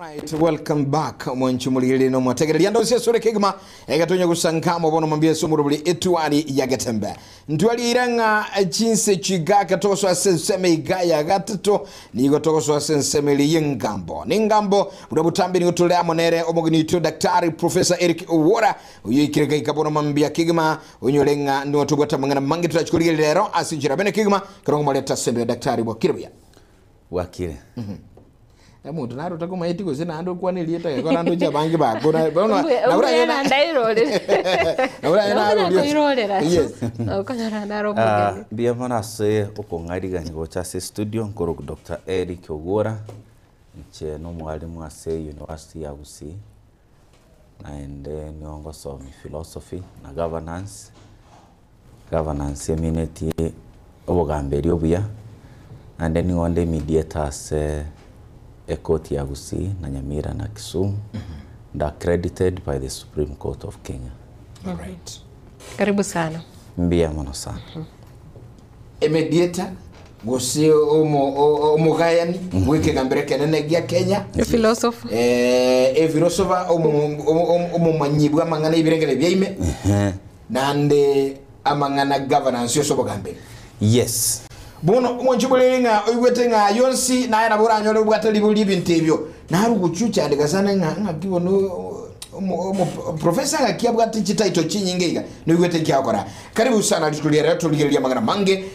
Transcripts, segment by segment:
Right, welcome back mwanchumulili no mwategereria ndo cia sore kigma egatonya gusankamo bono mambie somurubuli etwali ya gatembe ntwali iranga chinse chigaka toso asenseme igaya gatato nigo toso asensemeli yengambo ningambo urabutambi ni utulea monere omogini tu daktari Professor Eric Owora uyikireka ikabono mambia kigma unyolenga ndo tugota mangana mangi tutachukulia lero asinjira bene kigma karongo maleta sembe daktari bwakirya wakire muntu naro takoma etiko zina ando kwanilie ta yakora ando chabangi bakona na ura yana ndairole na ura yana ndairole yes ukanyara ndaro mugeni bienvenue se okongariga ngo cha studio nkoro Dr. Eric Owora nche no mwalimu ase University ya Gusii and nyongo somi philosophy na governance eminenti obogamberi obuya and then onde mediators ekoti ya Gusii na Nyamira na Kisumu and accredited by the Supreme Court of Kenya. All right. Karibu sana. Mbia mono sana. Mediator Gusii omugayani wike gambere kenene gya Kenya. Philosopher. Philosopher omumanyibwa mangana ibirengere byaime. Nande amangana governance yo sobogambere. Yes. Bono mwanchubulenga oywetenga yonsi naye nabura anyole bwatali buli bintebyo naru guchucha ndikasana nga kibono professor ngakiabwa tichitaito chinyingeiga niwete kyakora karibu sana tukuliera tuligeria magana mange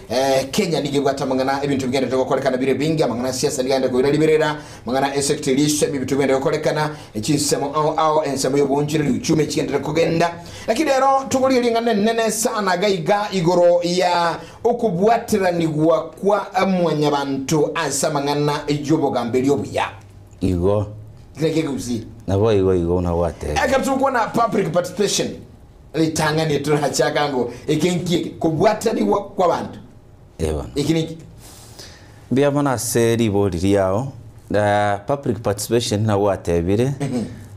Kenya nigibwata mangana ebintu bigende tokolekana bire bingi mangana siasa ligande ko liberera mangana esectorishe bibitu bigende tokolekana echinsemo ao ensemo yobunjire uchume chigende kugenda lakini rero tukuliera nene sana gaiga igoro ya okubwatiranigwa kwa amwanyabantu asa mangana ejobogamberio buya Igo Gusii nabo igo na wate akatuko na public participation litanga ni turachaka ngo ikinki kubwatani kwa bantu ikiniki bia mana seri bodi yao da public participation na wate bire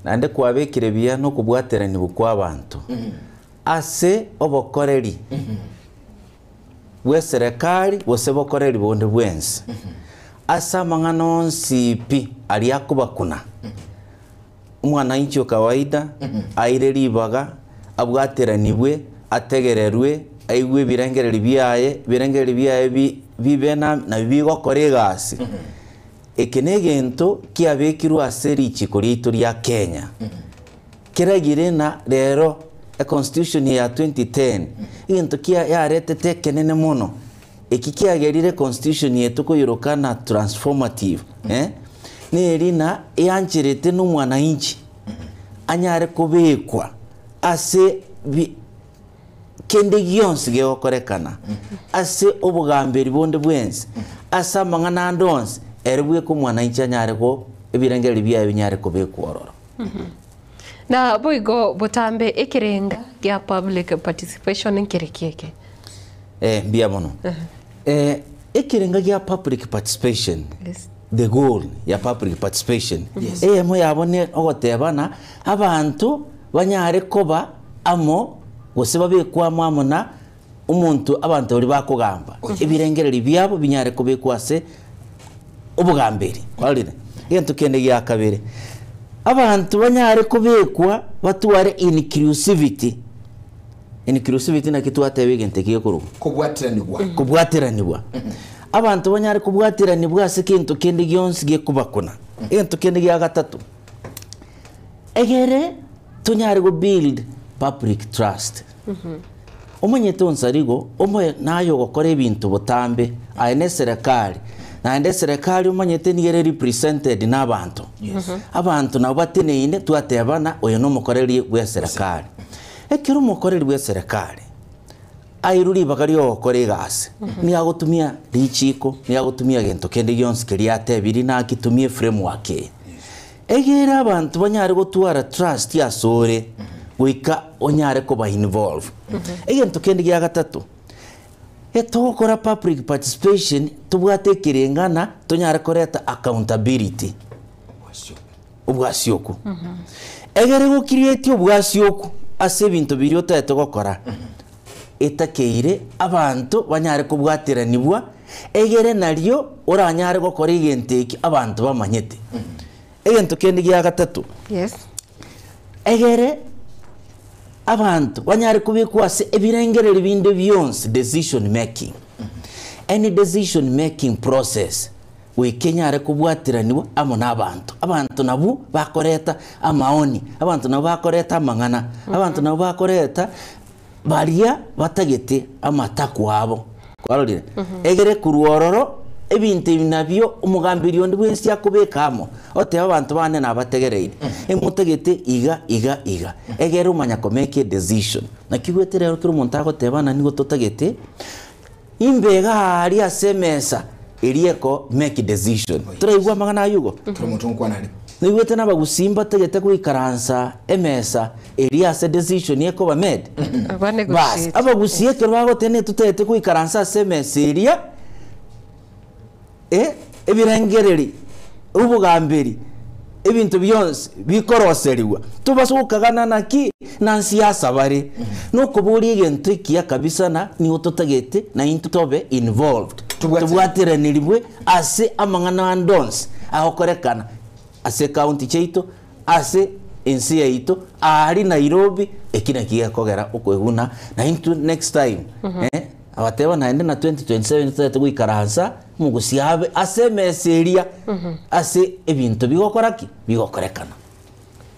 nande kwabekire bia no kubwatera ni bukwa bantu ase obokoreri we serikali wose bokoreri bonde bwense asa mangano nsipi aliyakubakuna umwana incho kawaida aire libaga abwateranibwe ategererwe aigwe birengere biaye bibena na bigo koregasi ekenegento kiabekirwa aseri chikorito lya Kenya kiragire na rero a constitution ya 2010 into kia yaretete kenene muno ekikiagerire constitution yetu ko yorokana transformative nerina yanchirete n'umwana inchi anyare kubekwa ase kende gyonse geokorekana ase obugamberi bonde bwense asa mangana ndonse erebwe ko mwana inchi anyare ko ebirengeri bya binyare kubekwa ororo na boigo botambe ekirenga ya public participation nkirekeke mbia mono ekirenga ya public participation yes. The goal ya public participation mo yabone ogotebana abantu banyare koba amo gose babekwa mwamona umuntu abantu bari bakugamba ebirengereri byabo binyare kubekwase ubugamberi kwalire yento kende ya kabere abantu banyare kubekwa batuware inclusivity na kitu atebigente kiyekuru kubwatiranibwa abantu banyare kubwatiranibwa se kintu kende gyonsi gekubakuna ento kende ya gatatu egere tunyare go build public trust omonye tonsarigo omoye nayo gokora ebintu botambe aine serikali na ende serikali omonye tenigere represented n'abantu abantu nabo bateneine twatebana oyo no mukoreri we serikali ekero mukoreri we serikali airuri bakari okore gase ni agotumia richiko ni agotumia gento kende gyonse kiriate biri na kitumie framework egera abantu banyare gotwara trust ya sore wika onyare ko ba involve egento kende gya gatatu etokora public participation tubwate kirengana tonyare koreta accountability ubwasyoku egere go create ubwasyoku ase bintu biri otaete gokora etakeire abantu banyare kubwatiranibwa egere naryo oranyare gokora igenteki abantu bamanyete egento kendi gya gatatu Yes. egere abantu banyari kubikwase ebirengereri binde byonse decision making. Any decision making process we kenyare kubwatiranibwa amo n'abantu nabu bakoreta amaoni, abantu nabu bakoreta amangana, abantu nabu bakoreta baria batagete amataku abo kwarorire egere kuruororo ebintu binabyo umugambirio ndi bwensi yakubekamo ote abantu bane nabategereire emutegete iga egere umanya ko make a decision nakigweterero kiri umuntu agotebana nigo tutagete imbega ari asemesa erieko make a decision turaigwa magana yugo tumutu nkwanani nigwete nabagusimba tegete kwikaransa emesa eriase decision yeko ba made bas abagusiye kero bagotene tutete kwikaransa semesa eria ebirengereri ubugamberi ebintu byonse bikoroseriwa tubasukagana naki nansi yasabare nuko buri egento ikiya kabisa na ni utotagete na intutobe involved tubwateraniribwe ase amangana andons ahokorekana ase county cheito ase ensi yaito ari Nairobi ekina kigakogera ukweguna na into next time abateba naende na 2027 tutete gwikaransa mugusiabe ase meseria ase ebintu bigokoraki bigokorekana.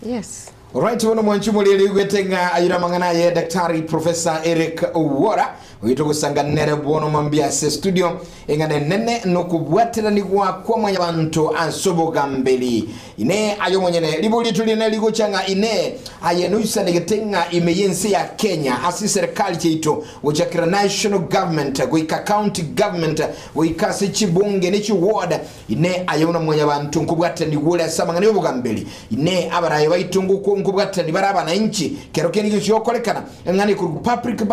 Yes. Alright, wono mwanchu mulili gwetenga ayira mangana ye Daktari Professor Eric Owora wito gusanganere bono mambia se studio engane nene no kubwatira ni kwa mwanya bantu ansoboga mbeli ine ayo mwenyene libuli tuline liguchanga ine ayenuisa negetenga imeyensi ya Kenya asi serikali cheito uchakira national government guika county government guika sichibunge nichi ward ine ayona mwanya bantu nkubwatira ni gule samangane yoboga mbeli ine abarayo baitungu nkubwatira ni baraba na inchi kero kenige cyokolekana ngani ku public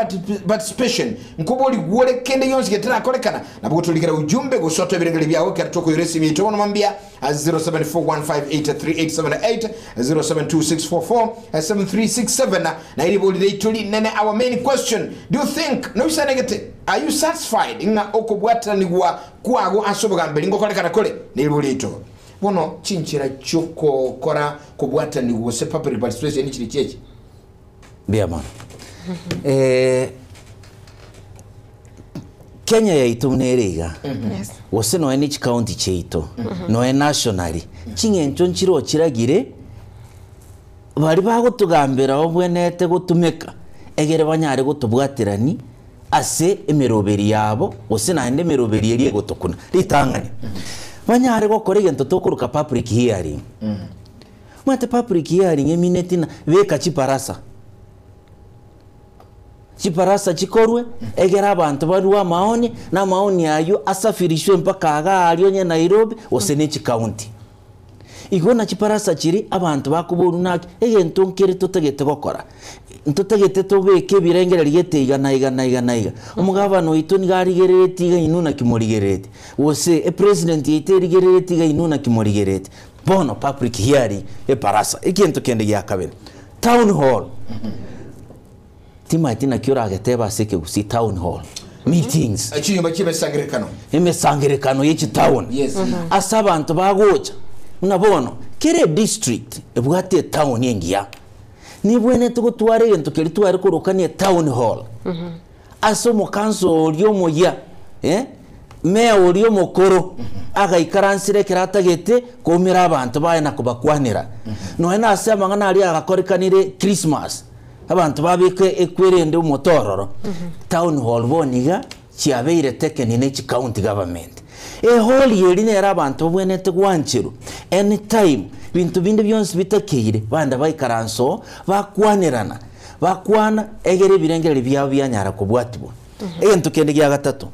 participation nkuboli gule kende yonse getana kolekana nabugutulikira ujumbe gusoto ebirengeli byawo kyatoko yoresi mito mambia 0741583878 0726447367 na ili boli leituli nene. Our main question, do you think no sanegete are you satisfied inga okubwata ni gwa kwago asoboga mbeli ngokolekana kole ne boli ito bono chinchira choko kora kubwata ni gwo se public participation ni chiricheche bia man Kenya yaitu mnerega Yes. wose no any county cheito no nationally chingencho nchiro kiragire bari bagutugambira obwenete gutumeka egere banyare gutubwatirani ase emeroberi yabo wose naende emeroberi eri gutokuna ritangani banyare gukora egento tokuruka public hearing mwate public hearing eminetina beka chiparasa chiparasa chikorwe egera abantu baruwa maoni na maoni ayo asafirishwe mpaka agari onye Nairobi osene county igona chiparasa chiri abantu bakuburu naki egento nkere tutegete gukora ntutegete tubeke birengera rigete igana umugabano wito nigarigerete iga inuna kimurigerete wose president yite iga inuna kimurigerete bono public hearing parasa egento kende ya kabene town hall tima itina kiora ageteba seke gusi town hall meetings achinyumba kibesangirekano emesangirekano yechi town yes asa abantu bagocha unabono kere district ebwate town yengia nibwene tugutware egento keri tware kurukanie town hall aso mu council ryo moya meya uriyo mukuru agaikaransire kiratagete kumira abantu baye nakubakwanira no ena asema ngana ari agakorekanire Christmas abantu babike ekwerende umutororo town hall boniga kiabeire tekeni ne county government hall yeri nera abantu bwenete gwanchiru anytime bintu binde byonse bitakire banda bayikaranso bakwanirana bakwana egere birengere byabo byanyara kubwatibwa egento kende gya gatatu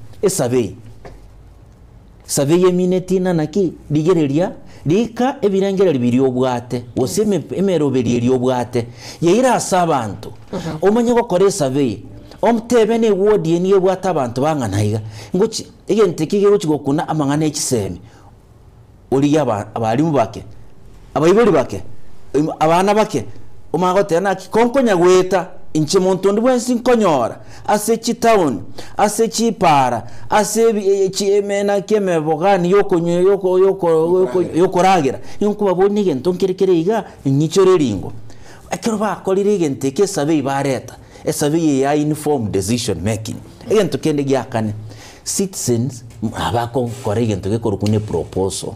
survey yeminatina naki digereria dika ebirengere biri obwate oseme emeroberi eri obwate yeira asabantu omanye gukora survey omtebe ne ward yeni ebwata abantu banganayiga ngoki egente kige gukigokuna amangana ekiseme oli abalimu bake abayiboli bake abana bake omagote na kikonkonya gweta inche muntu ndi bwensi nkonyora ase chitown ase chipara ase chiemena kemebogani yokoragira yonkuba bonige ntonkerekere iga nyichore ringo akero bakorire gente ke sabe ibareta esabe ya informed decision making egento kende gyakane citizens abako korege ntoke korukune proposal.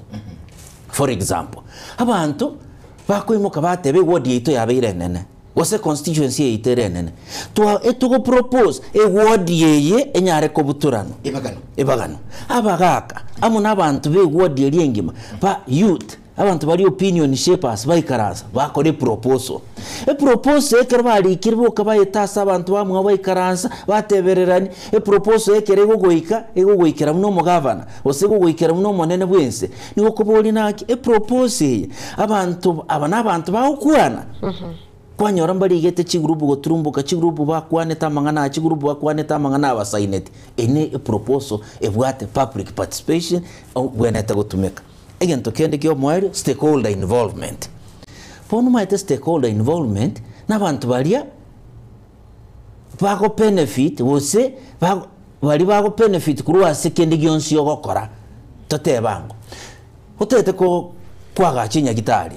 For example, abantu bakoimuka batebe ward yito yabeire nene wose constituency yite nene etugo propose ward yeye enyare ko buturano ebagano abagaka amuna abantu be ward yengima ba youth abantu bari opinion shapers baikaraza bakore proposal proposal ekero bari kirbuka bayetasa abantu bamwe baikaraza batebererani proposal ekere gogoikira muno mugavana ose gogoikira muno monene bwense niwo kuboli naki proposal abantu abantu baukwana kwanyora mbali gete chigurubu goturumbuka chigurubu bakwane tamangana chigurubu bakwane tamangana abasainet ene proposal ebwate public participation bweneta gotumeka egento kende kyo moyo stakeholder involvement ponu maite stakeholder involvement n'abantu balia bago benefit wose bali bago benefit kuruwa sekendi gyonsi yogokora totebango otete ko kwaga chinya gitari.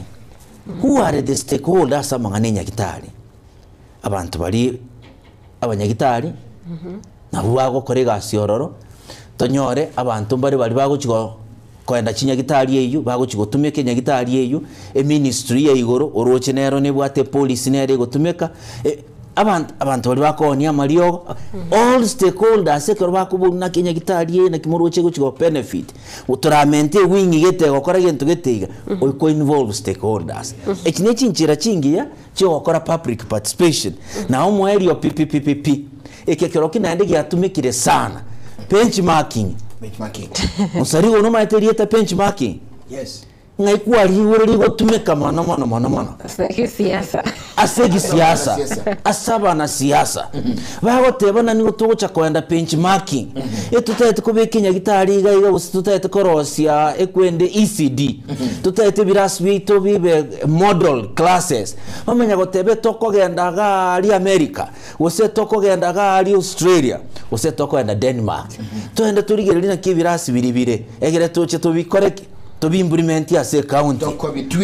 Who are the stakeholders amangane nyagitari? Abantu bali abanyagitari na huwago korega siororo tonyore abantu bari bago chigo kwenda chinyagitari yeyu bago chigo tumeke nyagitari yeyu ministry ya igoro oroche nero ne bwate police nere gotumeka abantu bali bakonia mariogo all stakeholders ekero bakubuna kinyagitari ye na kimoroche gochigo benefit uturamente wingi gete gokora gento geteiga oiko involve stakeholders ekine chinchira chingiya cyo gokora public participation na omweri o PPPP ekekero kinande gyatumikire sana benchmarking musari ono materieta benchmarking yes ngai kwali wuri gotumeka mono asegi siasa asaba na siasa bagotebana ni gutugucha kwenda benchmarking tutayete kubekenya gitari gaiga tutayete korosia ekwende ECD tutayete birasbi to bibe model classes bamenya gotebe tokogenda gali America wose tokogenda gali Australia wose tokogenda Denmark tuende turigerina kibirasi biribire egere tuche tubikoreke to be implement ya se county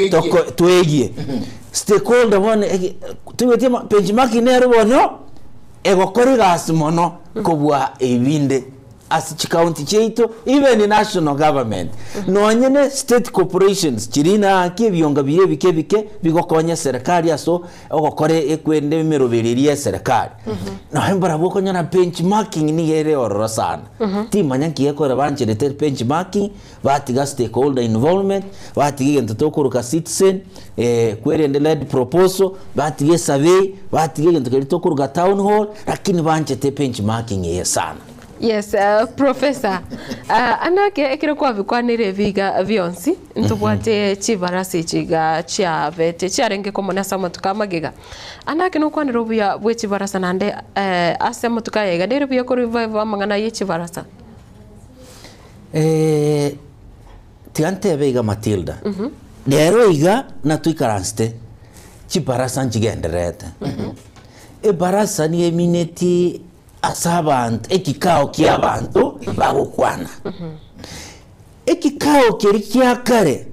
toko tuegie stakeholder one tuwete benchmarking nero bono egokore gas mono kobwa ebinde as county cheito even in national government no nyene state corporations chirina kibionga bike bigokonya serikali aso ogokore ekwende merobereria serikali no hembara boko nyana benchmarking ni gere ororo sana timanya kiyekora bancherete benchmarking batiga stakeholder involvement batige ngento kuruka citizen kwerende led proposal batige survey batige ngento kuruka town hall lakini banchete benchmarking ye sana. Yes, Professor. Anake ekiro kwa vikwanire viga vionsi ntubwate chivarasi chiga chiavete chiarenge komona samotuka magiga. Anake no kwaniro bya bwe chivarasa nande asamotuka yega dero bya ko revive amangana ye chivarasa. Tiante bega Matilda. Dero iga na tuikaranste chivarasa nchigenderete. Barasa ni emineti asabant ekikao ky'abantu bagukwana ekikao kiri kyakare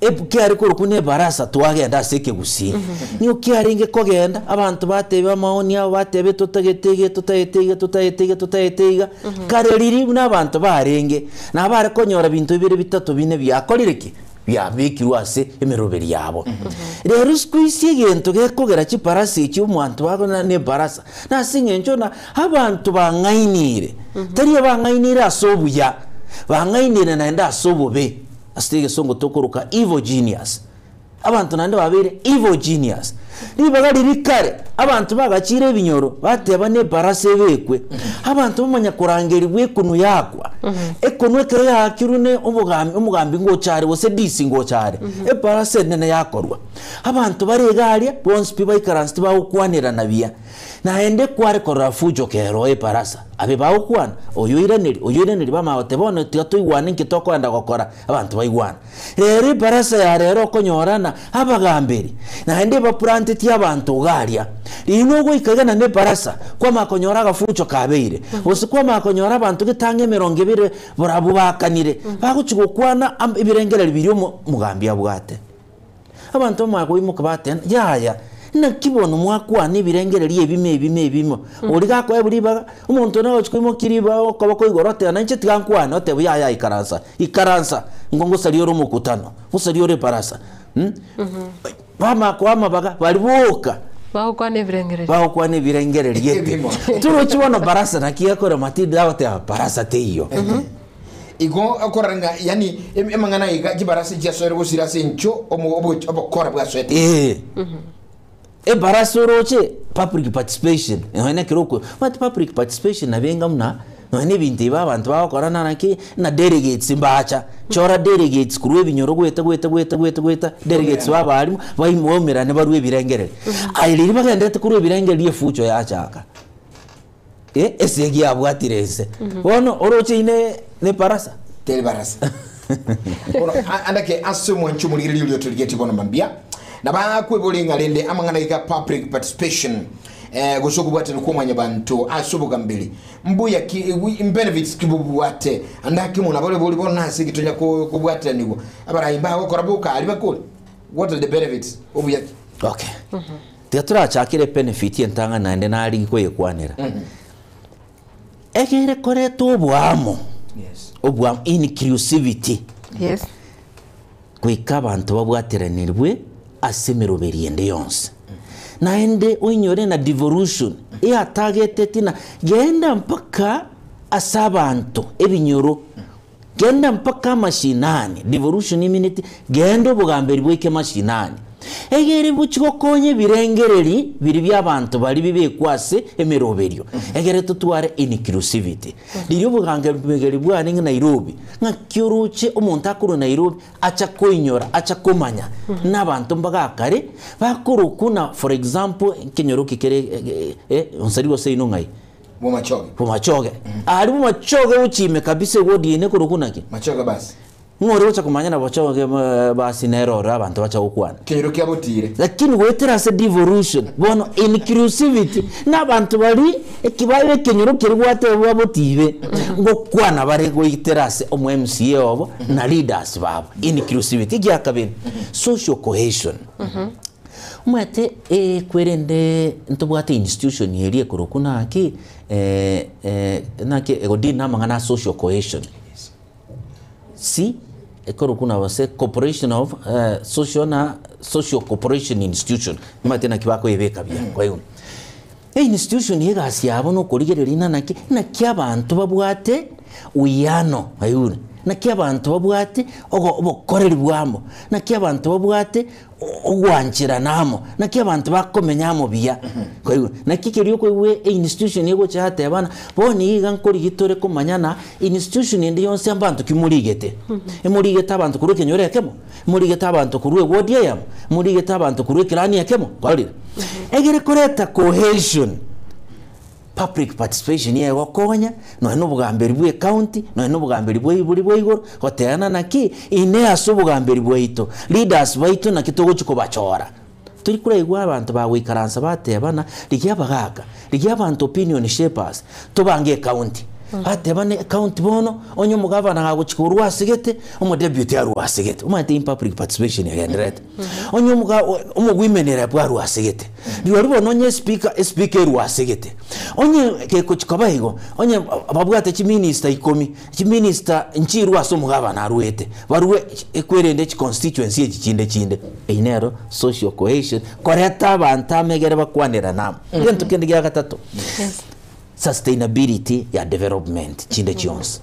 ebukyari kurukune barasa twagenda seke gusi niyo kyaringe kogenda abantu batebe amaoni abo batebe tutayetega kare riri n'abantu barenge nabare konyora bintu bibiri bitatu bine byakorireke byabikirwase emeroberi yabo rero squeeze gento gekogera chiparasi cy'umuntu bagona ne barasa nasingenjo na abantu bangainire tari bangainire asobuya bangainire na nda asobobe astige songo tokuruka evil genius abantu nande babere evil genius nibagali rikare abantu bagacire binyoro bateba ne barase bekwe abantu bamanya kurangeri bwekunu yakwa ekonwe kare yakirune umugambi ngo cyare wose disi ngo cyare barase nene yakorwa abantu baregalia bonse piba ikaransti bawukwanira nabiya na ende kware korra fujo kero parasa abe baukwana oyoiraniri bamaote bono tuigwane nkitoko enda gokora abantu baigwana rero parasa ya rero konyorana abagamberi na ende baplanted abantu garia rino goikagana ne parasa kwa makonyora gafujo kabeire usikwa makonyora abantu gitange 200 borabu bakanire baguchigukwana ibirengere bibiri mugambia bwate abantu mwagoimuka baten yaya na kibono mwakwa ni birengererie ebimo oliga kwa buriba umuntu nawe chikuimo kiriba okobako igorote na nche tigankwa no te buya ikaransa ngongo saliyo rumukutano usaliyo reparasa bama kwa mabaga balibuka baho kwa ne birengererie turo chibono barasa na kiyakora matidi dawote barasa teyo igo akoranga yani emangana iga kibarasa cyasore gusira sencho obokora bwaswete barasoroche public participation ene kiroko but public participation nabenga muna none bintu babantu bakorana naki na delegates mbacha chora delegates kuruwe binyoro gweta delegates babarimu bayimomerane baruwe birengerere ayiri bagendete kuruwe birengerere fucho yachaka esegi abwatirese wono oroche ne parasa tel barasa ono andake asumo nchumuliri lyo tuligeti bono mambia na ba kwebulinga lende amangana ika public participation gosoku bwate n'okumanya bantu asubuga mbili mbuya benefits kibubwate andake muna bole boli bona sigitonya ko bwate nigo abarayimba ko korabuka ali bakole what are the benefits obuya okay teatura chakire benefit yentanga nande nali ko yekwanira ekere kore to bwamo yes obwam inclusivity yes kwika bantu babwateranirwe asemero beriende yonse naende uinyore na devolution targeted na genda mpaka asabantu ebinyoro genda mpaka mashinani devolution iminute genda bugamberi bweke mashinani egere buchiko konye birengereri biri byabantu bari bibekwase emeroberio egere tutware inclusivity riri bugamberi bwane nka Nairobi nka kyuruche umuntu akuru Nairobi acha koinyora acha komanya n'abantu mbagakare bakuru kuna for example kenyoro kikere onsari bose ino ngai machoge ari machoge uchime kabisa wodiene kurukunake machoge basi ngori wacha kumanya na bachoge basi nerora abantu bacha ukwana kero kyabotire lakini wetera se devolution bono inclusivity n'abantu bari ekibaye kenyoro kirwate babotibe ngo kwana bare goiterase omu MCA obo na leaders babo inclusivity gyakabiri social cohesion mwete kwerende ntobwate institution yeri ekorokuna aki nake egodina mangana social cohesion si ekorokuna wase corporation of social corporation institution matena kibako yebeka bya kwa hiyo institution yegasi yabo no kurigererina nake naky'abantu babwate uyano ayune naky'abantu babwate obokoreri bwamo naky'abantu babwate ogwanjira namo naky'abantu bakomenyamo biya kwa hiyo nakikiriyo kwewe institution yego cyate abana boni yiga nkori gitore kumanyana institution ndi yonse abantu kimurigete emurigete abantu kuruke nyorekemo murigete abantu kuruwe wodi yamo murigete abantu kuruwe kirani yakemo kwalira egere koreta cohesion public participation ye wakonya no bugamberi bwe county no bugamberi bwe buri bwe igoro hoteana naki ine asubugamberi bweito leaders baito na kitogo chiko bachora turi kure igwa abantu bawikaransa batebana ligyabagaga ligyabantu opinion shapers tubange county atebane county bono onyo mugavana hago chikuru wasigete omo deputy aru wasigete umate public participation ya ndret onyo umugwimenera bwa wasigete ndiyo ribo onye speaker wasigete onye ke kuchikaba higo onye babwate chi minister minister nchiru aso mugavana aruete baruwe ekwerende chi constituency ekinde einero social cohesion koreta abantu amegere bakwanira namo ngento kende gya gatatu sustainability ya development chinde chionse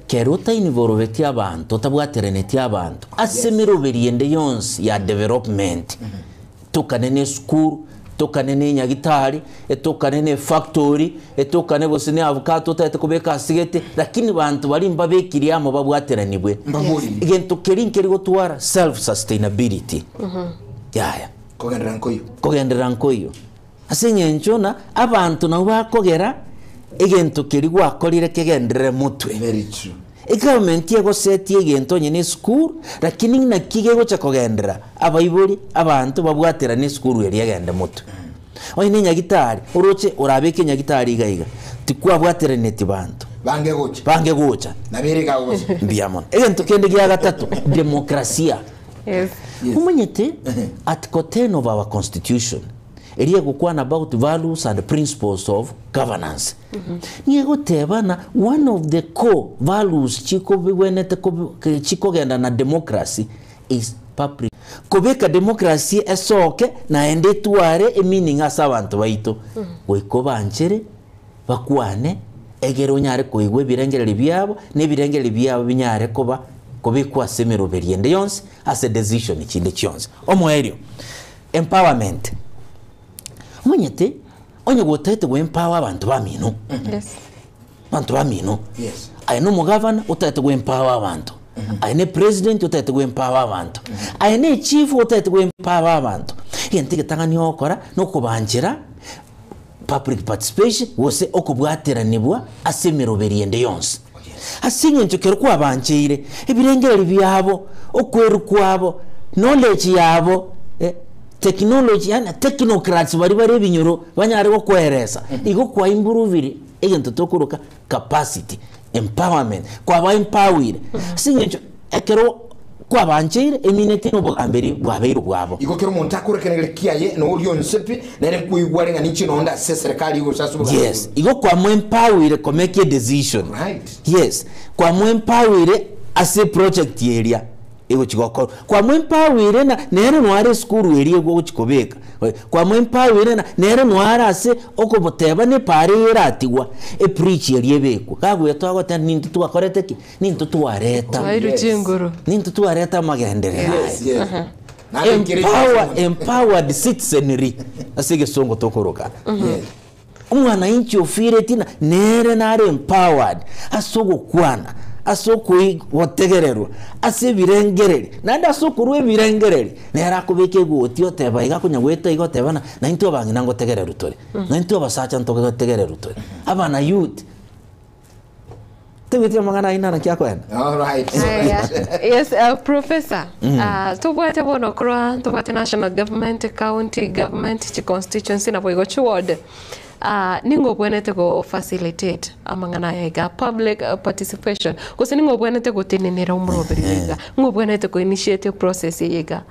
keruta inivoroveti abantu tabwatereneti abantu asemiro beriende yonse ya development tukanene school tukanene nyagitari etukanene factory etukane bosine avocado tete kubeka asigete lakini bantu bari mbabekiriamo babwateranibwe igento kerinkeri gotwara self sustainability yaya kogenderankoyo asenyenchona abantu nabo bakogera egento keri gwakorire kegendere mutwe. Very true. Government yego seti egento nyene school lakini na kigego cha kogendera abayibori abantu babwatera ne school yeri yagenda mutwe. Oyi ni nyagitari uroche urabeke nyagitari igaiga tikwa bwatera neti bantu bange gocha nabirika gocha mbiyamon egento kende gya gatatu demokrasia. Yes. Umanyete article 10 of our constitution area gukwana about values and principles of governance. Niego tebana one of the core values chiko bigwenete chiko genda na democracy is public. Kobeka democracy esoke na ende tuare meaning asa abantu baito. Goiko banchere bakwane egero nyare koigwe birengere byabo ne birengere byabo binyare koba kobekwa semero beriende yonse as a decision ikindi cyonse. Omoerio empowerment. Monyete onye gotete go empower abantu bamino. Yes. Abantu bamino. Yes. Ayino mo governor utete go empower abantu. Ayine president utete go empower abantu. Ayine chief utete go empower abantu. Yentike tangani okora no kubanjira public participation wose okubwateranibwa asemero beriende yonse. Asinye nchokero kwa banchire ebirengere byabo okweru kwabo knowledge yabo technology yana technocrats bari binyoro banyari ko kweresa igo kwa improve egento tokuruka capacity empowerment kwa ba empower sinye ncho ekero kwa banchire eminete no bogamberi bwabeiro bwabo igo kero umuntu akurekenere kiyaye no uri onsepi nere kuigwarenga nichi nonda se serikali igo sasu. Yes igo kwa mo empower ko make a decision. Right. Yes kwa mo empower as a project area igo chigokoro kwa mo empower na nere nware school area go chikobeka kwa mo empower na nere nwara ase okoboteba ne pare iratiwa e preach area beko kagwe twagota nintu twakorete ki nintu twareta nintu twareta magendere. Yes, yes. Empowered citizenry asige songo tokoroka. Yes. Umwana inchi ofire tina nere nare empowered asogo kwana asoko wotegerero ase birengerere nanda sokurwe birengerere nera kubeke gotio teba iga kunyagweta igo tebana na into bangina ngo tegerero tore na into basacha ntoke tegerero tore abana youth tewete magana ina na kyakwana. All right. Yes, professor. Tubwate bono kro tubwate national government, county government, constituency na boigo chward. Ningo bwenete go facilitate amangana yega public participation kose ningo bwenete go tenenera umroberiga ngo bwenete go initiate process yega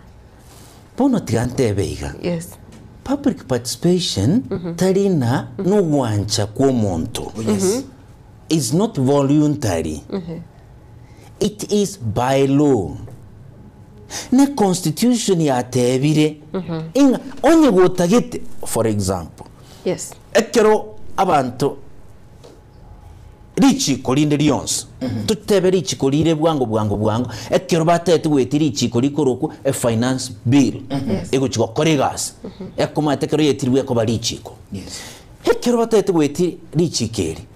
pono tiante beiga. Yes. Public participation tarina no wancha kwa monto. Yes. It's not voluntary. It is by law. Ne constitution ya tebire inga onye go tagete for example. Yes. Ekero abantu richi kolinde lyonse tutebe richi kolire bwango ekero batete gwetira richi kolikoroku a finance bill ego chiko koregas ekoma tekero yetirwe ko barichiko. Yes. Ekero batete gwetira richi keri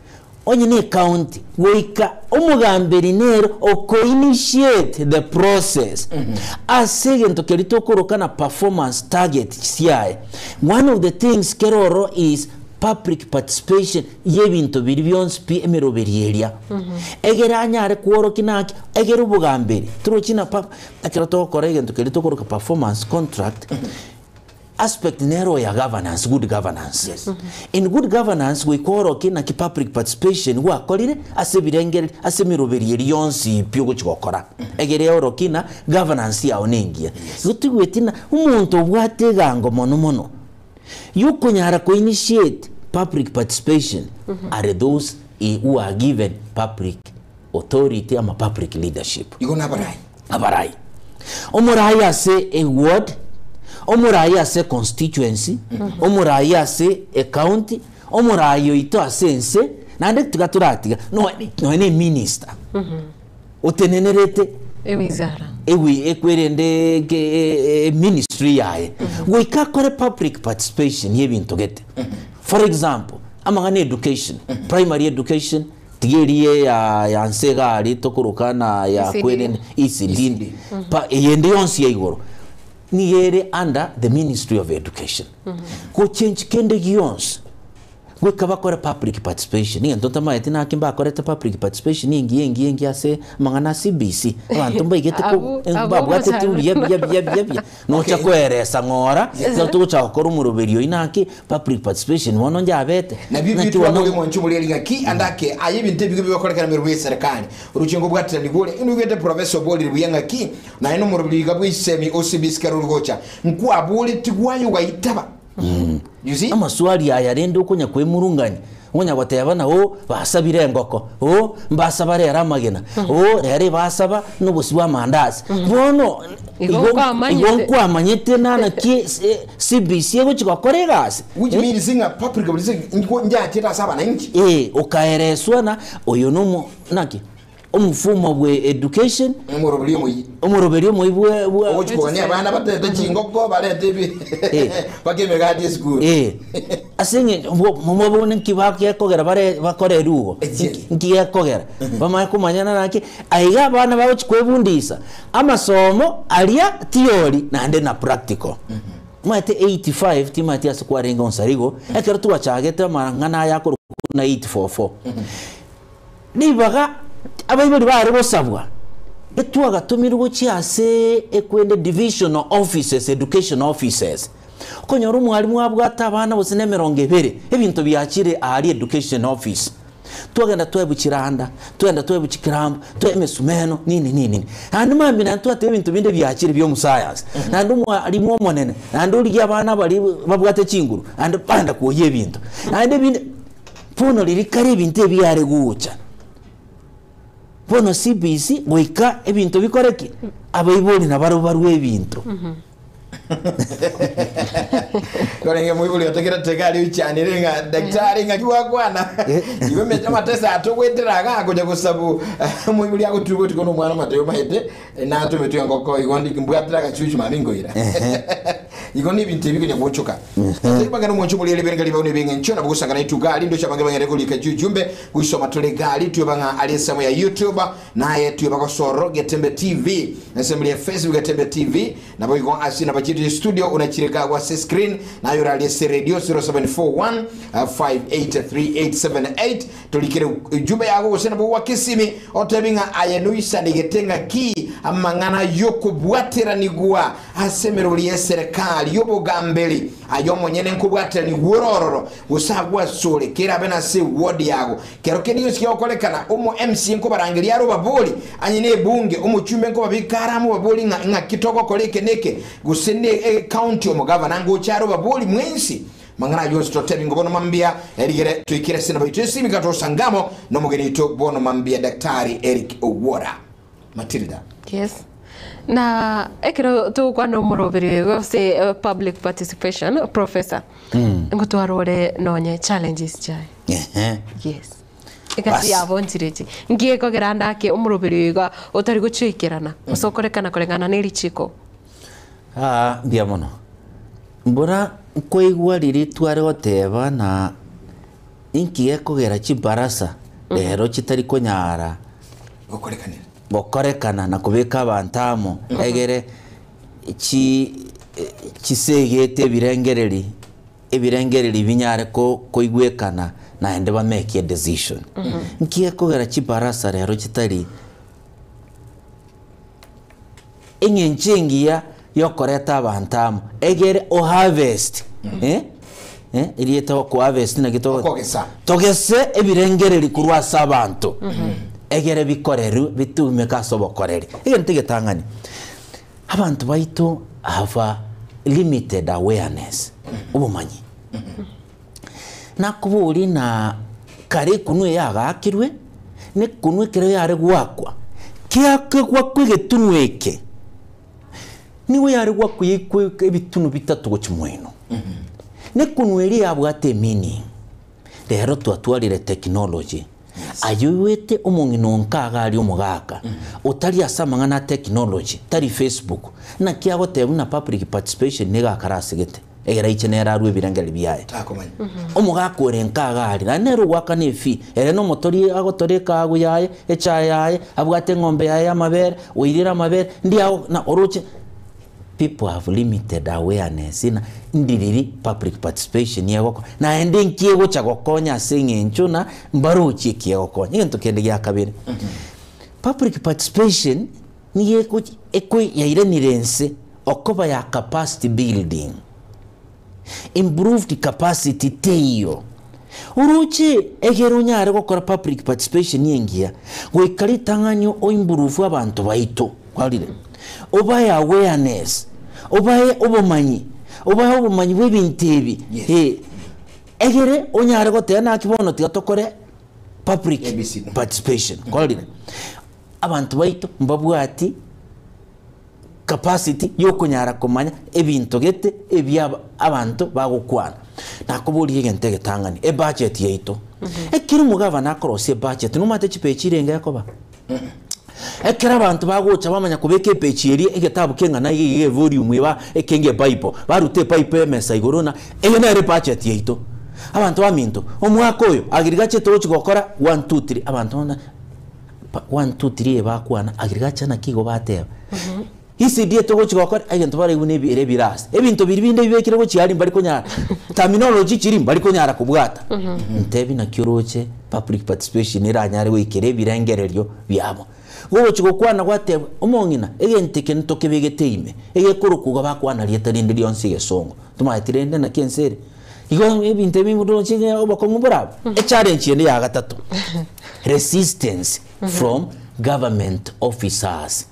onye ne county weika omugamberi nero oko initiate the process asegento kerito koroka na performance target siae. One of the things keroro is public participation yebinto biri byonse pi emeroberiyeria egeranya are kuoro kinaki egero bugamberi turokina pap akero to korege kerito koroka performance contract aspect nero ya governance, good governance. Yes. In good governance we koro kina ki public participation wa kolire asebirengere asemiroberieri yonsi pyogo chikokora egere oro kina governance ya onengia gutugwetina umuntu obwategango mono yuko nyara ko initiate public participation are those who are given public authority ama public leadership. Igo na abarai omurai ase a ward omurai ase constituency omurai ase a county omurai ito asense nande tugaturatiga no ne minister utenenerete Ewizara ewi ekwerende ke ministry yae we kakore public participation yebintu gete. For example amangane education primary education tigeriye ya nsega ali tokurukana ya kwerende ECD pa yende yonsi igoro ni yere under the Ministry of Education. Ko change kende giyons. Gwe kabakora public participation. Ni ndota maete na kimba koreta public participation ingi ase mangana CBC. Abantu mbaigete ko babwate tuli yeb. No chakweresa ngora. Zato chakora umuroberio inaki public participation wono njabete. Na bibi tuwa ngo nchumuliringa ki andake ayibinte bigo bibakoreka na mirwe serikali. Uruchengo bwatira nigole inugete professor boli rubiyanga ki na ino murobiga bwisemi OCBC karugocha. Nku abuli tigwayo gaitaba. You see? Amaswali aya rendo kunya kwe murungani. Wonya wateyabana basabire ngoko. Mbasaba rera magena. Rere basaba n'ubusi wa mandazi. Bono igonko amanyete nana ki CBC yego chikokorega. Which means singa public ngo njatira saba na inchi. Ukaereswa na oyo no naki. Umufumo bwe education umuroberio mu ibwe ochikoganya abana batete chingoko barete bi bakeme gadi school asinge mumobone nkibake kogera bare bakore rugo ngiye kogera bamaye kumanyana nake aiga abana bawo chikwebundisa amasomo alia theory na ande na practical mwete 85 timati asukwarenga onsarigo ekero tuwachagete marangana yakoro na 844 nibaga abayibali bari bosabwa etwaga tumirwo cyase ekwende divisional offices education offices konyora umwarimu abwata abana bose ne 200 ebintu byakire ahari education office twagenda twebukiranda twenda twebukikirambo twemesumeno nini handi mambi na twate ebintu binde byakire byo muscience nandi umwarimu omonene nandi uri abana bari babwate kinguru andi panda kuye ebintu andi binde pono liri kare ebintu byare guca bono CBC goika ebintu bikoreki abayiboli na baru ebintu korenge muibuli otegera tegari uchanire nga daktari nga kiwakwana iwe meja matesa atogwetera ga kujya gusabu muibuli yako tubo tikono mwana mateyo mahete na tumetuya ngoko igondi kimbwatira ga chuchu mamingoira igoni bintu bikenya bochoka tibagana mu nchumuli ele bengali baone benga nchona bugusanga na itugali ndo chabanga banga rekoli ka jujumbe gusoma tole gali tuyobanga alisa ya YouTube naye tuyobanga soro Getembe TV nasemli ya Facebook Getembe TV na boyiko asina bachiti studio unachirika kwa screen na yura alisa radio 0741 583878 tulikire ujumbe yako usena bo wakisimi otebinga ayenuisa nigetenga ki amangana yoko bwatera nigua asemero liye serikali yobo gambeli ayo monyene nkubwatera ni worororo usagwa sole kera bena se ward yago kero keni yosiki okolekana umo MC nko barangeli aro baboli anyine bunge umo chumbe nko babikaramu baboli nga kitoko koleke neke gusene county omo governor ngo charo baboli mwensi mangana yonsi totebi ngobono mambia erigere tuikire sina baitesi mikato sangamo no mugeni to bono mambia daktari Eric Owora Matilda. Yes. Na ekero tu kwa no murobiri say public participation professor ngoto arore nonye challenges chai yes ikasi avontireji ngiye ko geranda ke umurobiri ga otari gucikirana usokorekana kolengana nilichiko bia mono mbona koigwa riri tware goteba na inkiye kogera chibarasa rero kitari konyara gokorekana na kubeka abantamo egere kisegete ebirengereri binyare ko koigwekana na ende ba make a decision nkiye kogera chibarasa rero kitari ingencingia yokoreta abantamo egere o harvest irieta ko harvest na gito togese ebirengereri kurwa sabantu egere bikoreru bitume kasobokoreri igente getangani abantu baito have limited awareness ubumanyi nakuburi na kare kunwe yagakirwe ne kunwe kire yare gwakwa kiake kwakwigetunweke niwe yare gwakuyikwe ebitunu bitatu gukimweno ne kunweri yabwate meaning rero twatwarire technology ayuwete umungino nkaga ali umugaka utali asamanga na technology tari Facebook na kiago tebu na public participation nega karasigete egera ikenera arwe birangari biyaye takomanya umugaka ore nkaga ali na nero waka nefi ere no motori agotoreka agu yaye echa yaye abwate ngombe yaye amabere uyirira amabere ndiaho na oroche people have limited awareness ina ndiriri public participation yego na ende nkiego cha gokonya singencho na mbaruchi kiego konya ngento kende ya kabiri public participation ni ekwe yaire nirense okoba ya capacity building improved capacity teyo uruche egerunya ari gukora public participation yengia gwikari tanganyo o improve abantu baito kwalire obaye awareness obaye obumanyi bw'ebintebi egere onyare gotena kibono tigatokore public participation kwalire abantu baito mbabwati capacity yokunyara kumanya ebintu gete ebyaba abantu bagukwana nakuburi egente getangani budget yeito ekiri mugava nakorosie budget numate chipechirenge yakoba ekera abantu bagocha bamanya kubeka epechiri egetabu kengana ige volume iba ekenge pipe barute pipe emesa igorona egena ere budget yeito abantu baminto omwaka oyo agirigache tochi gokora 1 2 3 abantu 1 2 3 bakwana agirigache na kigo bateba isi die togo chigokora agento bare ibune bire birase ebinto biribinde bibekire go cyari mbari konya terminology kiri mbari konyara kubwata ntebi na kyoroche public participation iranyare wikere birengereryo byabo gobo chigokwana gwateba omongina egente kento kebegeteime egekurukuga bakwana rieta rinde lyonse gesongo tumayitirende na kensere igo ebinto bimudo chinge obakomubura challenge yene ya gatatu resistance from government officers.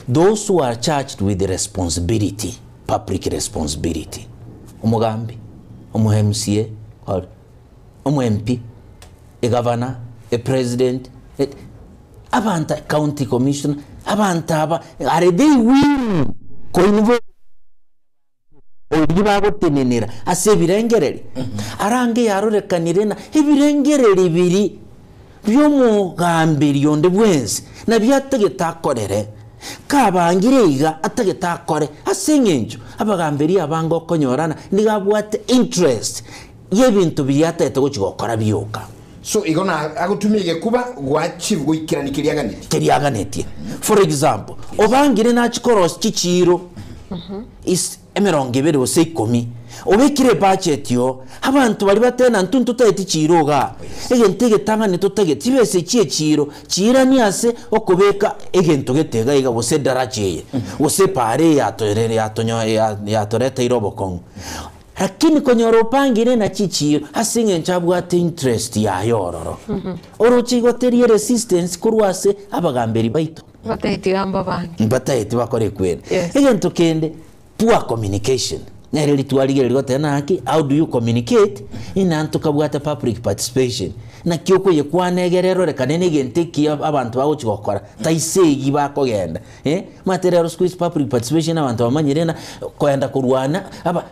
Those who are charged with the responsibility, public responsibility. Umugambi, MCA, or MP, a governor, a president, abanta county commissioner, abanta are they will coinvo obibago tenenera ase birengereri arange yarorekanirena ebirengereri biri byomugambi yonde bwenzi na byategetakorere kabangiriga ategetakore asengenjo abagambiri abango konyorana nigabwate interest yebintu byatete gukora byuka so igona agutumige kuba gwachivu gwikirani kiriaganeti for example obangire na chikoros chichiro is emeronge bere ose 10 obekire budget yo abantu bari batena ntuntu tayiti chiroga egentege tangane totege tibese chiechiro chirani ase okobeka egento getega iga bose daraje ose pare ya torere ya tonyo ya toreta irobokong lakini konyoro pangire na chichiro asinge nchabwate interest ya yororo orochi goterie resistance kurwase abagamberi baito batayiti bakore kwene egento kende poor communication nereli tualige ligote naki how do you communicate inanto kabwata public participation na kyoko yekwanegerero rekanene genteki abantu bawo chigokora taisegi bakogenda material squeeze public participation abantu bamanyirena koenda kurwana aba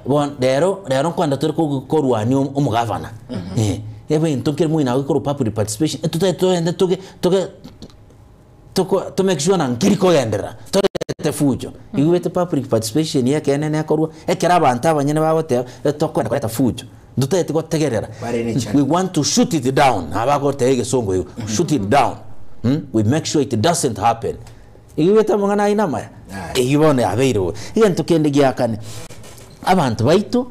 rero kwanda turi kurwani umugavana ebe ntokere muina ko public participation tutayenda to make sure nan kiriko gendera te fujo igwete public participation yake nene akorwa ekera abantu abanyene bagote tokwenda kweta fujo dutete gotegerera we want to shoot it down abagote egesongo shoot it down we make sure it doesn't happen igwete mungana inama igibone abeiro igento kende gyakane abantu baito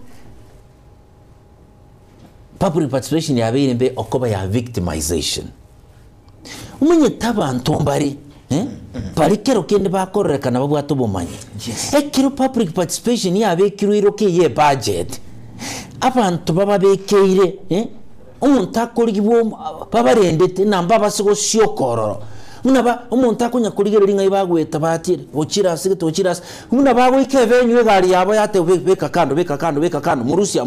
public participation yabeire mbe okoba ya victimization umenye tabantu mbari parikero kende bakorekana babwato bumanyi ekiro public participation yabekiro iroke ye budget abantu baba bekeire umuntu akorigibwo babarendete namba basigo syokororo munaba umuntu akonya kurigera inga ibagweta batire okirasi gito okirasi munaba gwikevenyu gari yabo yate beka kando murusia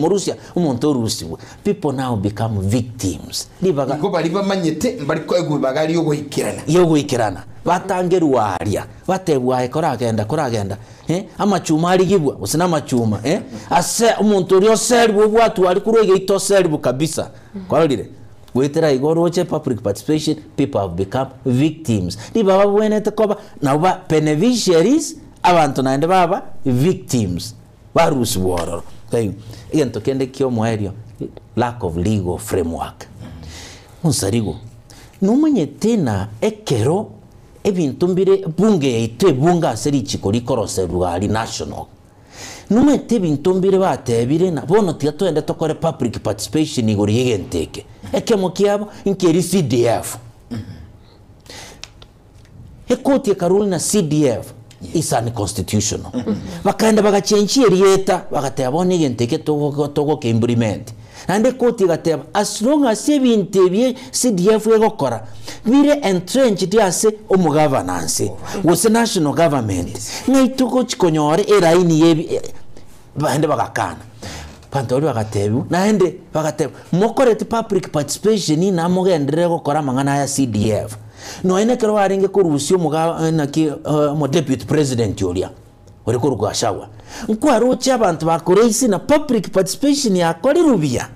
umuntu urusibwe people now become victims libaga ngo bari bamanyete mbari ko bagari yo gwikirana batangeruaria batebwa koragenda amachuma arigibwa usina amachuma ase umuntu uri oselbu bwatu ari kurege itoselbu kabisa kwarire wetera igoroche public participation people have become victims ni baba bwenete koba na ba beneficiaries abantu naende baba victims barusi wororo igento kende kyo mwerio lack of legal framework unsarigo numenye tena ekero ebintu mbire bunge yaitwe bunga aseri chikori korose rwari national numete ebintu mbire batebire na bono tiga twende tokore public participation igori yegenteke ekemo kiabo inkeri CDF ekoti ekaruli na CDF is unconstitutional bakaenda bagachenchi erieta bagatebona igenteke togo ke implement ande koti gateba as long as ebintu ebye CDF egokora bire entrenched ase omugovernance was national government ngaituko chikonyore eraini yebi bande bagakana pantori bagatebu naende bagatebu mokorete public participation na mugendere gukora mangana ya CDF no ene kero aringe kurusio na ki mo deputy president yoria ori kurugashagwa nkwaro cy'abantu bakoreisi na public participation yakora rubia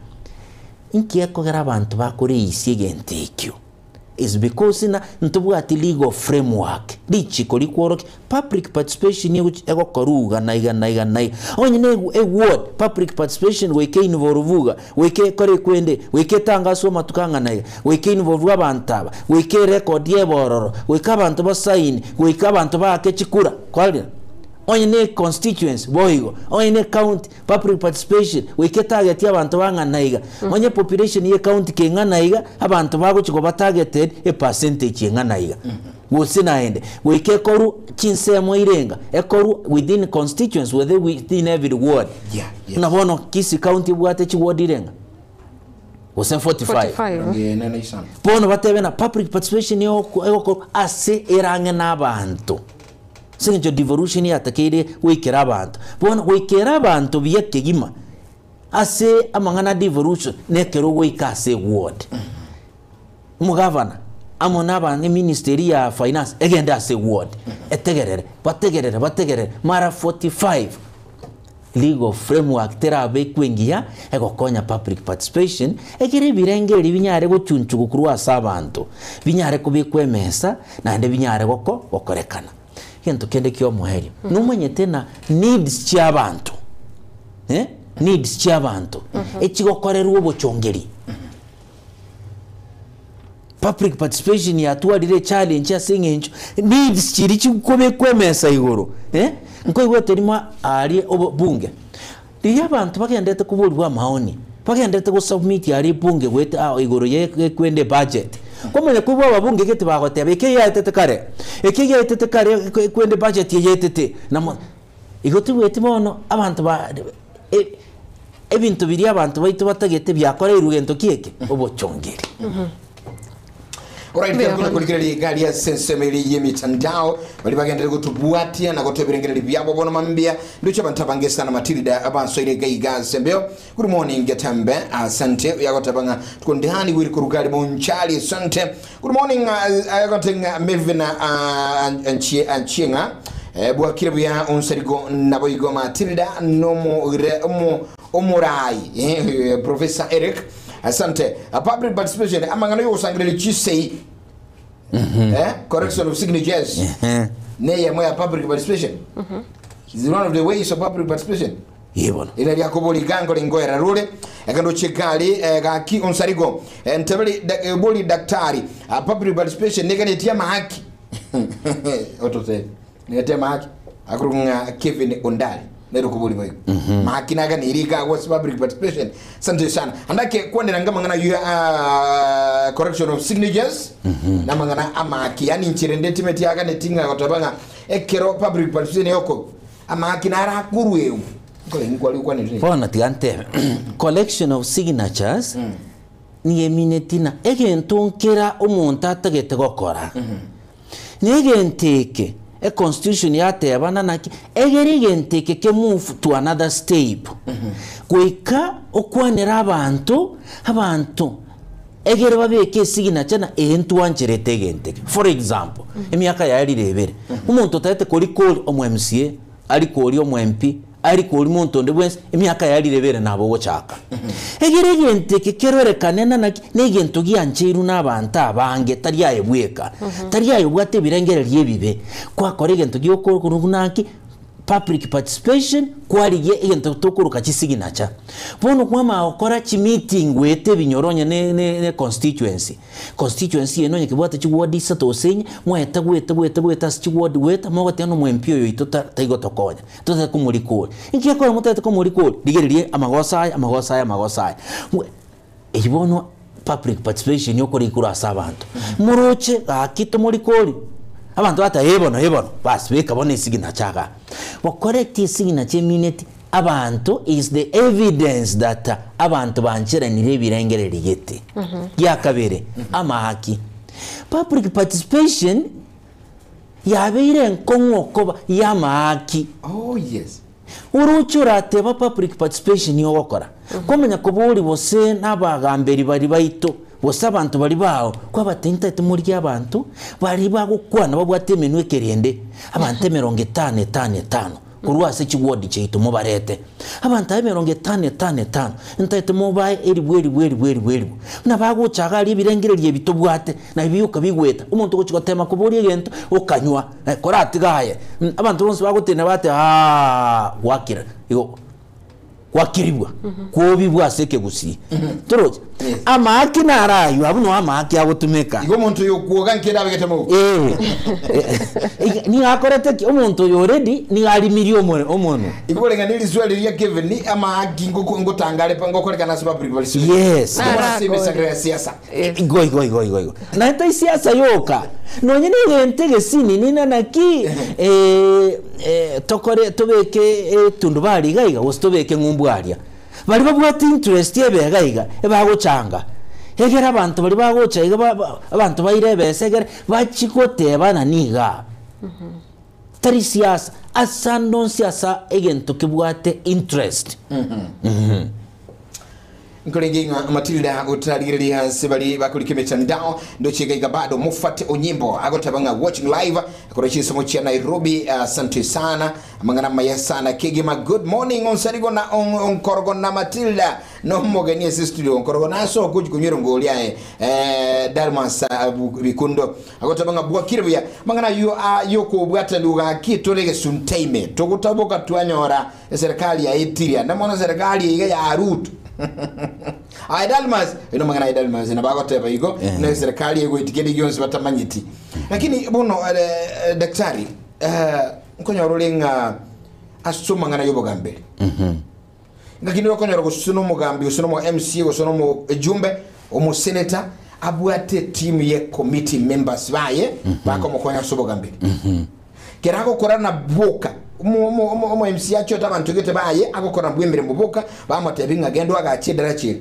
inkiye kogera abantu bakoreisi gentekyo is because na ntubwati legal framework lichiko likworoke public participation ego koruga naiga onyine word public participation weke involvuga weke kore kwende weke tangaso matukanga naiga weke involvuga abantaba weke record yebororo weke abantu ba sign weke abantu ba kechikura kwali onyine constituents boigo onyine county public participation weke target y'abantu banganaiga onye population ye county kenganaiga abantu bago chiko targeted a percentage yenganaiga wosinaende weke koru chinsemo irenga ekoru within constituents within every ward nabono kisi county bwate chi ward irenga wosen 45 nana isana bono batebena public participation yo ase erange n'abantu sinjo devolution yatakire wikera abantu bona wikera abantu byekegima ase amangana devolution nekero wikase ward mugavana amona abanye ministry ya finance egenda ase ward etegerere bategerere mara 45 legal framework terabe kwengia egokonya public participation egere birengeri binyare gucuncugu kurwa sabantu binyare kubikwemesa nande binyare gokorekana kento kende kyo muheri numenye tena needs cy'abantu needs cy'abantu ekigokorera ubochongeri public participation yatwarire challenge ya singencho needs kiri kikobe kwemesa igoro nko igweterima ari obunge ndi abantu bagendete kubulwa maoni bagendete go submit ari bunge gwete igoro ye kwende budget komene kubwa babunge gete bagotebe ekeyatete kare kwende budget yetete namo igoti gwete bono abantu ba ebintu biri abantu baitu batagete byakora irugento kieke obochongeri Alright, kuna kulikira gari ya sensemeri yemitandao bali bagendere kutubuatia na kutebirengere byabo bono mambia ndicho bantabangesa na Matilda abanso ile gaiga sembeo. Good morning Getambe, asante yagotabanga tukondihani wiri kurugari bonchali asante. Good morning yagotenga Mevina Anchenga bwakire bya onsarigo naboyigo Matilda nomo omurai Professor Eric asante. A public participation amangano yo sangre chisei correction of signatures neye moya public participation is one of the ways of public participation yebona ila ya kuboli gango lingoera rule ekando chekali gaki onsarigo entebeli boli daktari public participation negane tia mahaki otote netia mahaki akurunga Kevin Ondali nero kubuli boy mahakina ga nirika was public participation sante sana andake kwendera ngama ngana correction of signatures na mangana amaki yani nchirende timeti yaga netinga kotabanga ekero public participation yoko amakina ara kuruwe kole nkwali kwa nini bona tigante collection of signatures ni eminetina egentonkera omuntu atagete gokora ni egenteke a constitution yatebana naki egerigenteke ke move to another step kwika okwanera abantu egere babeke signature na entu wancherete genteke for example emyaka yali rebere umuntu tayete koli omu MCA ali koli omu MP ari koli muntu nde bwense emyaka yali rebere nabo gochaka egere genteke kererekana naki negento gianchiru n'abantu abange tari ayebweka tari ayebwate birengere ryebibe kwa kore gento gyokorunaki public participation kwariye igento tukuruka chisiginacha bono kwama okora chi meeting wete binyoronye ne constituency eno nyekibwate chigwadi satosenye mweta gweta chigwadi weta mogoteno mwempio yo itota taigo tokonya tota kumurikuri inki akora mutete kumurikuri digeririe amagosa ejibono public participation yokori kurasa abantu muroche akito murikuri abantu bata hebono basi bekabone isiginacha correct isiginacha minute abantu is the evidence that abantu banchera ni birengereri yete yakabere amahaki public participation yabeire nkongokoba yamahaki uruchura teba public participation yo gukora komenya kuburi bose nabagamberi bari baito bose abantu bari bawo kwa batenta muri abantu bari bagukwana babwatemenwe kerende abantu 55 kurwase kigwodi cyito mubarete abantu 55 ntete mubaye eri bweri nabagucaga ari birengereriye bitobwate na biyuka bigweta umuntu gukigotema kuburi gento ukanywa korati gaye abantu bose bagutena bate wakira wakiribwa kuobi bwaseke gusi turoje amaki narayo abuno amaki abutumeka igo muntu yokuoga nkera begetemo ni akorete umuntu yo ready ni ali milioni omuntu igo lenga nilizwa liya Kevin ni amaki ngotangale pango kolekana sababu police yes sibe sagre siasa go na ita siasa yoka no nyine ngentege sini nina naki tokore tobeke tundubali gaiga wostobeke ngumbwaria bali babwati interest yebegaiga ebagucanga hegera abantu bali baguca abantu bairebesegere bachikote bana niga tari siasa asando siasa egento kibwate interest nkolenginga Matilda utaririria sebali bakulikemeta ndao ndo chegaiga bado mufate onyimbo agotabanga watching live akorochi somo cha Nairobi. Asante sana mangana maya sana kegima good morning onsarigo na onkorogo na Matilda no mogeni studio onkorogo na so kunyero ngoli ae Dalmas bikundo agotabanga bwakirbuya mangana yo ko bwata luga kitolege suntaime tokutaboka twanyora serikali ya Etiria ndamona serikali ya Arut Dalmas ino mangana Dalmas na bagoteba igo na serikali yego itikedi gyonse batamanyiti lakini bono daktari nkonyorulenga asuma ngana yobo gambe ngakini okonyoro gusuno mugambi usuno mu MC usuno mu jumbe omu senator abwate team ye committee members baye bako mukonya sobo gambe kerako korana boka mu MC yacho tabantu gete baye akokora mbwembere muboka bamotebinga gendo agachedera chi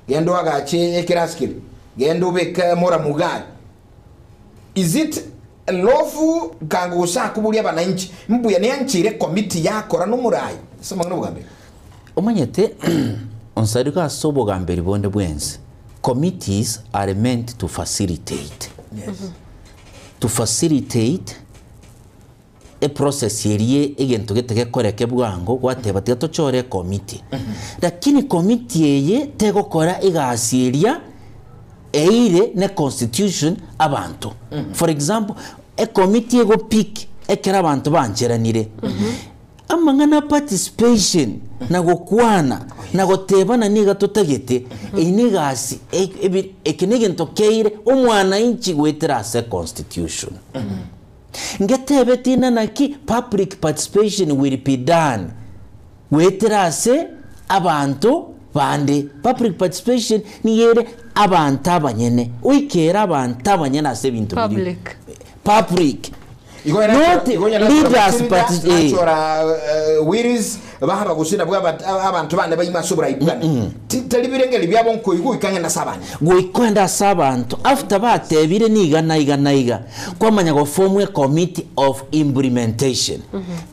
gendo agache ekiraskil gendo beka mora mugai. Is it lawful kangusa kubulia bananchi mbuya neyanchire committee yakora numurai samangana bugambe omanyete onsarika sobo gambe libonde bwenzi committees are meant to facilitate to facilitate a process yeriye egento getege koreke bwango gwateba teto chore committee lakini committee yeye tego kora igasiria eire ne constitution abantu for example a committee go pick ekera abantu bancheranire amangana participation na gukwana na gotebana niga tutagete inigasi ekinegento keire umwana inchi gwetera se constitution ngetebe tina naki public participation will be done gwetera se abantu bande public participation ni yere abantu abanyene uikera abantu abanyena se bintu public leaders participate wiris bahaba gusina bwa abantu bane bayimasubura ibugana talibirengeli byabo nko ikanye na sabana goikwenda sabantu after batebire niga kwamanya go form a committee of implementation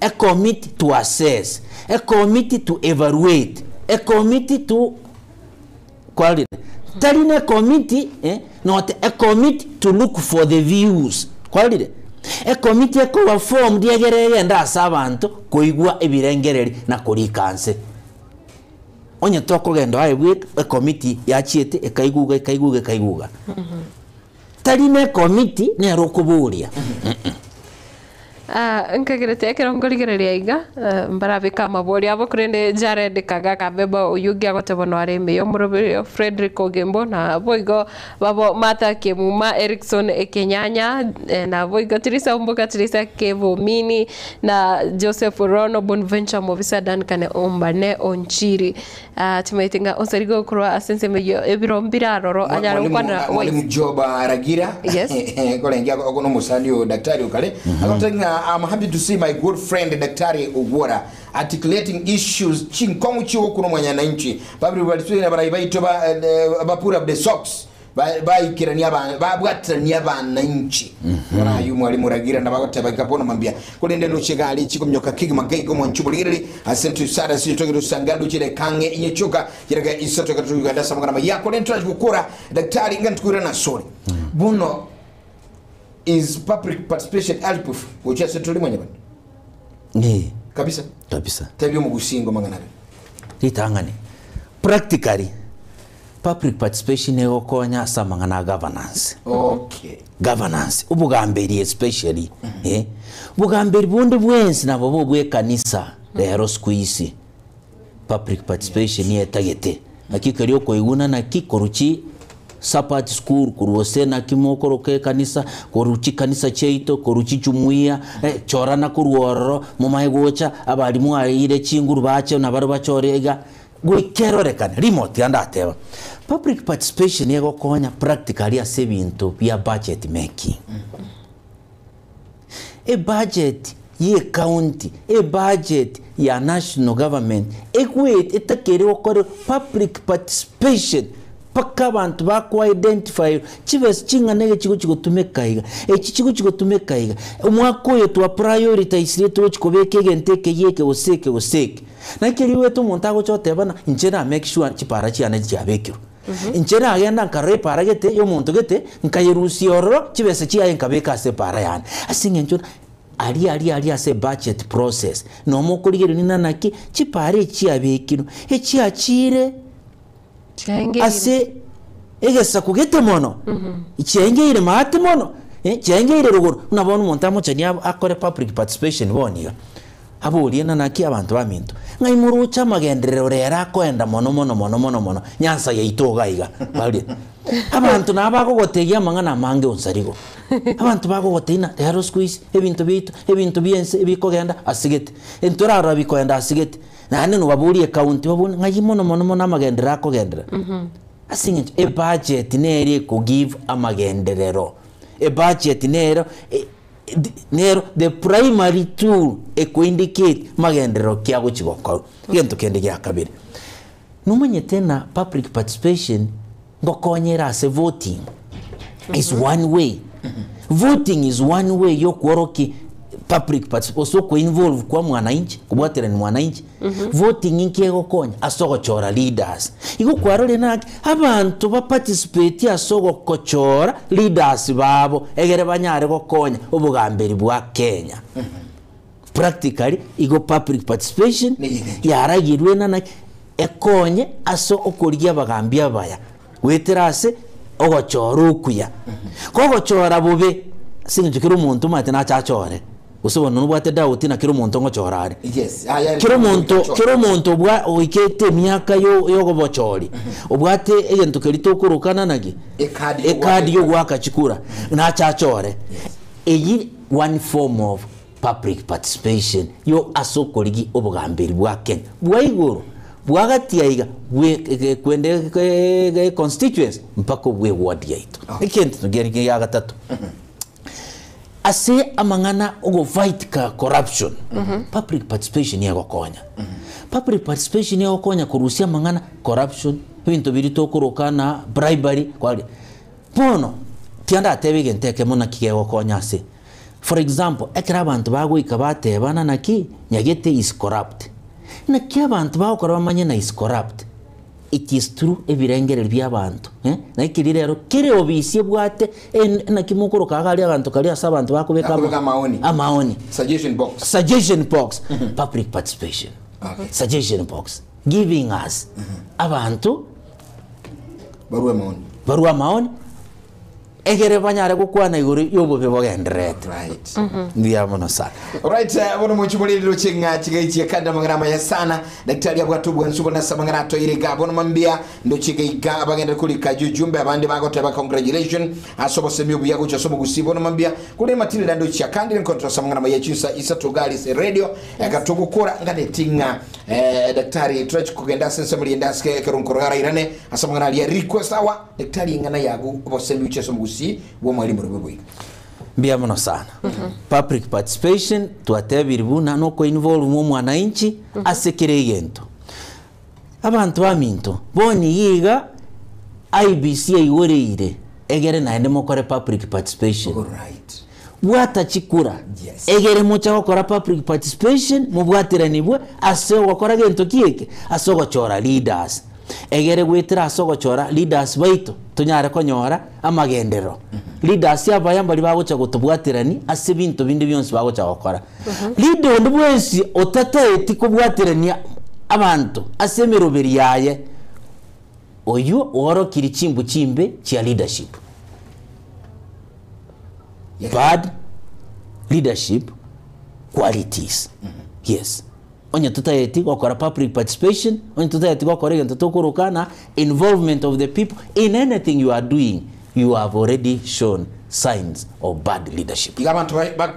a committee to assess a committee to evaluate a committee to quality talina committee not a committee to look for the views quality a committee ko form diagereye nda sabantu koigwa ebirengereri na kurikanse onye toko gendo aibwe a committee yachieteekaiguga talina committee ne rokuburia nkagirete ekirongorigereria iga mbarabika mabori abo kurende jarendekaga kabeba uyugia gotebono areme yo murobiri Frederick Ogembo na boigo babo Martha Kemuma Erickson Ekenyanya na boigo Teresa Mboga Teresa Kevo Mini na Joseph Rono Bonventure Movisa Duncan Ombane Onchiri timaitinga onsarigo kurwa asense meyo ebirombira roro anyara kwana mwalimu Joba Ragira kolengia kono musandio daktari ukale akotenga I'm happy to see my good friend Daktari Ogwora articulating issues chinkomu chiwo kuno mwanyanchi babiri balitwina barayibaito bapura the socks bayikirania babwatrania bananchi wana yu mwalimu Ragira nabagota bakapona mambia kulende no chigali chikomyoka kigima gego mwanchuburiri asentu sada sitogero sangado chile kange inyechoka kiraga isoto katuga dasa magana yako lento gukora daktari ngantukura na sori buno is public participation helpful ucha setuli mwenye bana ni kabisa tabyo mu gusingo magana ritangane practically public participation ego konya samangana governance governance ubugamberi especially ubugamberi bundi bwensi nabo bwe kanisa rero squeeze public participation yetagete akikari oko iguna na kikoruchi Sapat school kuruose na kimokoroke kanisa koruchi kanisa cheito koruchi jumuiya chorana kuruoro mumayegocha abarimu ayire chinguru bache na baro bachorega gwikeroreka remote yandateba public participation yego konya practically ase bintu bya budget making a budget ye county a budget ya national government ekwet etakere okore public participation paka abantu bakwa identify chivesi chinganege chigo tumekaiga chigo tumekaiga umwako yetu wa prioritize leto chikobeke genteke yeke oseke na kiriwe to montago chotebana injera make sure chipara chiane chabekiro injera agenda nkare para gete yo muntu gete nkayirusi ororo chivesi chiaye nkabeka separa yani asingenjo ali ase budget process no mokurigero ninanaki chipare chiabekiro echiachire ase egesa kugete mono ichengere mate mono chengere ruguru unabona umuntu amuchani akore public participation boniga aburiye nanaki abantu baminto ngai murucha magenderero rera kwenda mono nyansa yaitoga iga bali abantu nabako gotegia mangana mange onsarigo abantu bako goteina rero squeeze ebintu biense bikogenda asigete entorara bikoenda asigete nane no baburiye county babone ngai mono amagendera akogendera asinge a budget nere ko give amagenderero a budget nero the primary tool eko indicate magenderero kyago chigokoro gento kende gya kabiri numenye tena public participation ngokonyera ase voting is one way voting is one way yokworoki public participation ko involve kwa mwananchi kubwatira ni mwananchi voting inkego konya asogo chora leaders iko kwarole naki abantu ba participate asogo kochora leaders babo egere banyare gokonya ubugamberi bwa Kenya practically iko public participation yaragirwe naki ekonye aso okurya bagambya baya weterase ogochora ukuya kogochora bube sinjukira umuntu mate na chachore usobona nubwate Dawudi na kiro muntu ngochorare kiro muntu bwa oikete myaka yo gobochori ubwate egento kerito kurukana nagi ekadi yo gwaka chikura na chachore eyi one form of public participation yo asokorigi obugamberi bwa Kenya bwaiguru bwagati yaiga kwende constituency mpako bwe ward yaitu ikenti tugerige ya gatatu ase amangana ogo fight ka corruption public participation ya gokonya public participation ya gokonya kurusia mangana corruption bintu birito kurukana bribery kwali pono tianda atebige nteke mona kige gokonya ase for example ekra abantu bago ikabate bana naki nyagete is corrupt na kyabantu bago korabamanye na is corrupt it is true ebirengere by'abantu na ikiri rero kire obisie bwate na kimukuru kagali abantu kali asabantu bakubeka amaoni suggestion box public participation suggestion box giving us abantu barua maoni egere banyare gukwana iguru yobo bebo genderete Right. ndia mono sana. Alright, bono muchumuliro chinga chigaichia kanda mangana ya sana daktari abwatubu nsubo na samangana to irega bono mambia ndo chigaiga abagenda kulika jujumbe abandi bagoteba congratulation asobo semyo buyago chasomo gusibo no mambia kule Matilda ndo chakandi nkontra samangana ya chisa isa tugali se radio yakatugukura ngane tinga daktari trach kugenda sense mulienda ske kerunkorara irane asamangana ya request awa daktari ngana yago bosemyo chasomo gusi wo mwalimu rubwe Mbia mono sana. Public participation tuatebiribuna no ko involve mu mwananchi asekere gento. Abantu baminto boni yiga IBC iworeire egere na ende mokore public participation. Alright. Wata chikura. Yes. Egere mocha gukora public participation mubwateranibwe ase gukora gento kieke ase gochora leaders. Egere gwitira ase gochora leaders baito tunyare konyora amagendero. Leaders yaba bali bagocha gutubwatirani ase bintu bindi byonse bagocha gukora. Leader ndubwesi otatete kubwatirania abantu ase miroberi yaye oyu oro kiri chimbu chimbe chia leadership. Yeah. Bad leadership qualities. Yes. Onye tutayeti gukora public participation, onye tutayeti gukora gento tokurukana involvement of the people in anything you are doing. You have already shown signs of bad leadership. Igabantu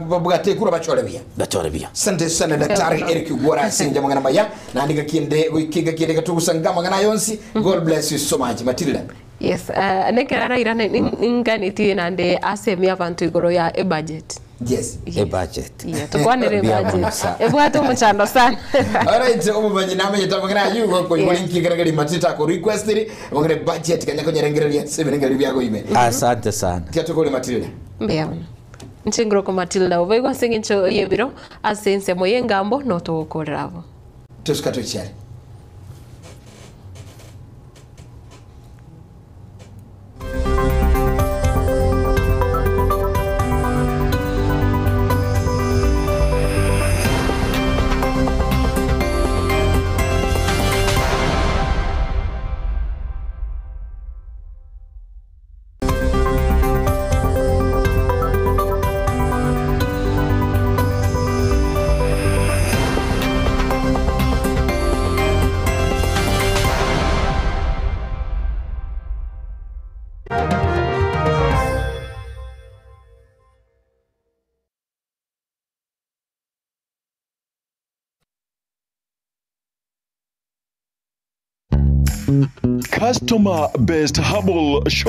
babugate kura bachore bia. Bachore bia. Sante sana daktari Eric Gwara sinja mangana maya na ndika kiende katugusanga mangana yonsi. God bless you so much Matilda. Yes, nekera irane ngani tinande asemi abantu igoro ya a budget. Yes. A budget. Yeah, tukwanire budget. Ebwato muchando sana. Alright, umubanyi nama yetamangana yuko ko linki garagari matita ko request ri mangana budget kanya ko nyerengere ya 7 ngali byako ime. Asante sana. Kiato ko Matilda. Mbea. Nchingro ko Matilda obego singincho yebiro asense moyengambo no to koravo. Tuskato chale. Customer Best Herbal Shop.